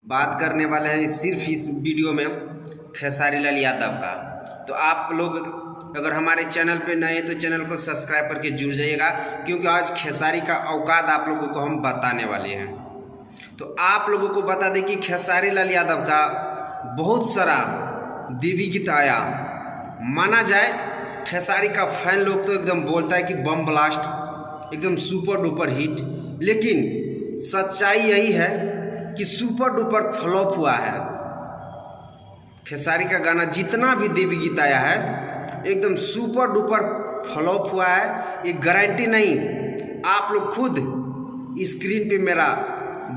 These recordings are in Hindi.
बात करने वाले हैं सिर्फ इस वीडियो में खेसारी लाल यादव का। तो आप लोग अगर हमारे चैनल पे नए हैं तो चैनल को सब्सक्राइब करके जुड़ जाइएगा, क्योंकि आज खेसारी का औकात आप लोगों को हम बताने वाले हैं। तो आप लोगों को बता दें कि खेसारी लाल यादव का बहुत सारा देवी गीत आया। माना जाए खेसारी का फैन लोग तो एकदम बोलता है कि बम ब्लास्ट एकदम सुपर डुपर हिट, लेकिन सच्चाई यही है कि सुपर डुपर फ्लॉप हुआ है। खेसारी का गाना जितना भी देवी गीत आया है एकदम सुपर डुपर फ्लॉप हुआ है। ये गारंटी नहीं, आप लोग खुद स्क्रीन पे मेरा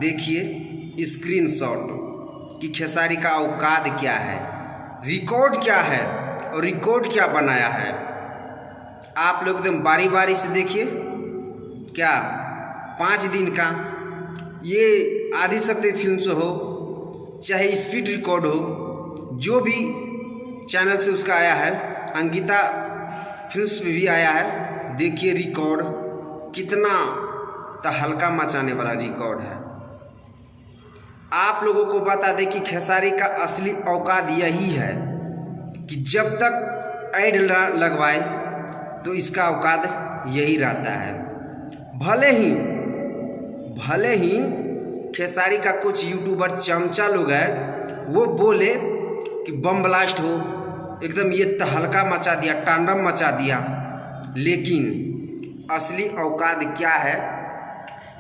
देखिए स्क्रीनशॉट कि खेसारी का औकात क्या है, रिकॉर्ड क्या है और रिकॉर्ड क्या बनाया है। आप लोग एकदम बारी बारी से देखिए। क्या 5 दिन का ये आदिशक्ति फिल्म्स हो चाहे स्पीड रिकॉर्ड हो, जो भी चैनल से उसका आया है, अंकिता फिल्म्स पे भी आया है, देखिए रिकॉर्ड कितना तहलका मचाने वाला रिकॉर्ड है। आप लोगों को बता दें कि खेसारी का असली औकात यही है कि जब तक ऐड लगवाए तो इसका औकात यही रहता है। भले ही खेसारी का कुछ यूट्यूबर चमचा लोग हैं वो बोले कि बम ब्लास्ट हो एकदम ये तहलका मचा दिया, तांडव मचा दिया, लेकिन असली औकात क्या है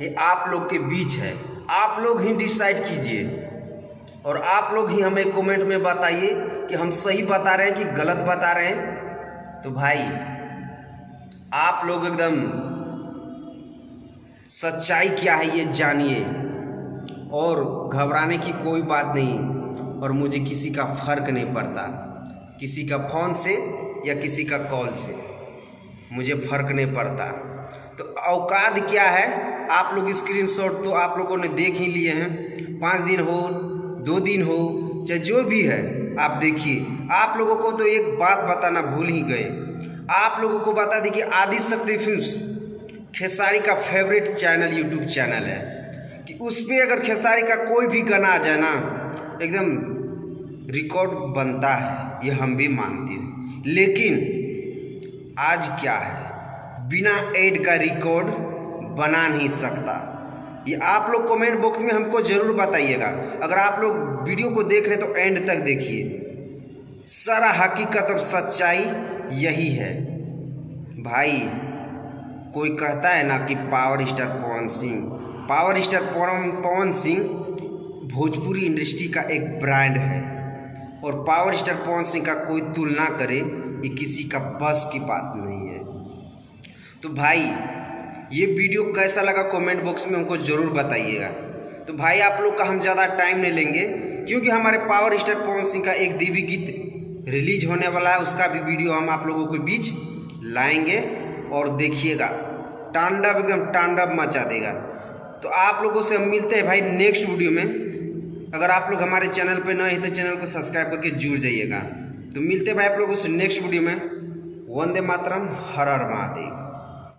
ये आप लोग के बीच है। आप लोग ही डिसाइड कीजिए और आप लोग ही हमें कमेंट में बताइए कि हम सही बता रहे हैं कि गलत बता रहे हैं। तो भाई आप लोग एकदम सच्चाई क्या है ये जानिए, और घबराने की कोई बात नहीं। और मुझे किसी का फर्क नहीं पड़ता, किसी का फ़ोन से या किसी का कॉल से मुझे फर्क नहीं पड़ता। तो औकात क्या है आप लोग स्क्रीनशॉट तो आप लोगों ने देख ही लिए हैं। 5 दिन हो 2 दिन हो चाहे जो भी है आप देखिए। आप लोगों को तो एक बात बताना भूल ही गए, आप लोगों को बता दें कि आदिशक्ति फिल्म्स खेसारी का फेवरेट चैनल यूट्यूब चैनल है कि उस पर अगर खेसारी का कोई भी गाना आ जाए ना एकदम रिकॉर्ड बनता है, ये हम भी मानते हैं। लेकिन आज क्या है, बिना ऐड का रिकॉर्ड बना नहीं सकता। ये आप लोग कमेंट बॉक्स में हमको ज़रूर बताइएगा। अगर आप लोग वीडियो को देख रहे तो एंड तक देखिए, सारा हकीकत और सच्चाई यही है। भाई कोई कहता है ना कि power star Pawan Singh Bhojpuri industry का एक ब्रांड है, और पावर स्टार पवन सिंह का कोई तुलना करे ये किसी का बस की बात नहीं है। तो भाई ये वीडियो कैसा लगा कमेंट बॉक्स में हमको ज़रूर बताइएगा। तो भाई आप लोग का हम ज़्यादा टाइम नहीं लेंगे, क्योंकि हमारे पावर स्टार पवन सिंह का एक देवी गीत रिलीज होने वाला है, उसका भी वीडियो हम आप लोगों के बीच लाएंगे और देखिएगा तांडव एकदम तांडव मचा देगा। तो आप लोगों से हम मिलते हैं भाई नेक्स्ट वीडियो में। अगर आप लोग हमारे चैनल पे नए हैं तो चैनल को सब्सक्राइब करके जुड़ जाइएगा। तो मिलते हैं भाई आप लोगों से नेक्स्ट वीडियो में। वंदे मातरम, हर हर महादेव।